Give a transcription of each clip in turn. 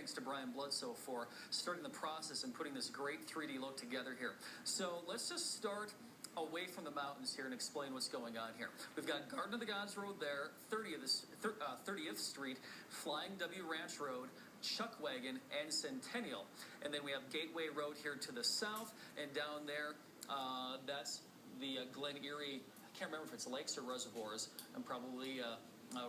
thanks to Brian Bledsoe for starting the process and putting this great 3D look together here. So let's just start away from the mountains here and explain what's going on here. We've got Garden of the Gods Road there, 30th Street, Flying W Ranch Road, Chuckwagon, and Centennial. And then we have Gateway Road here to the south, and down there, that's the Glen Erie. I can't remember if it's lakes or reservoirs. I'm probably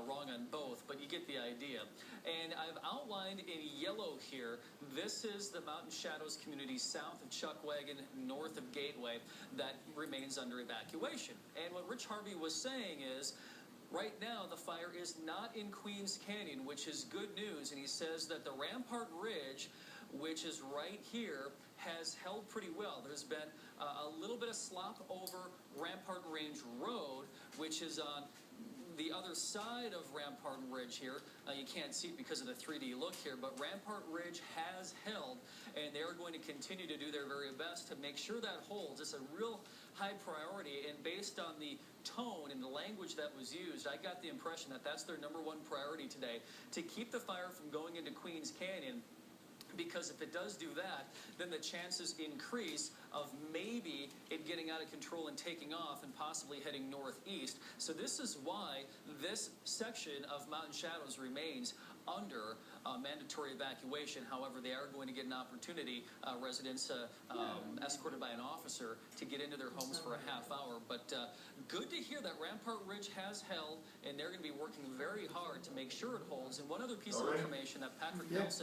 wrong on both, but you get the idea. And I've outlined in yellow here, this is the Mountain Shadows community south of Chuckwagon, north of Gateway, that remains under evacuation. And what Rich Harvey was saying is, right now, the fire is not in Queens Canyon, which is good news. And he says that the Rampart Ridge, which is right here, has held pretty well. There's been a little bit of slop over Rampart Range Road, which is on the other side of Rampart Ridge here. You can't see it because of the 3D look here, but Rampart Ridge has held, and they're going to continue to do their very best to make sure that holds. It's a real high priority, and based on the tone and the language that was used, I got the impression that that's their number one priority today, to keep the fire from going into Queens Canyon. Because if it does do that, then the chances increase of maybe it getting out of control and taking off and possibly heading northeast. So this is why this section of Mountain Shadows remains under mandatory evacuation. However, they are going to get an opportunity, residents escorted by an officer, to get into their homes for a half hour. But good to hear that Rampart Ridge has held, and they're going to be working very hard to make sure it holds. And one other piece of information that Patrick Nelson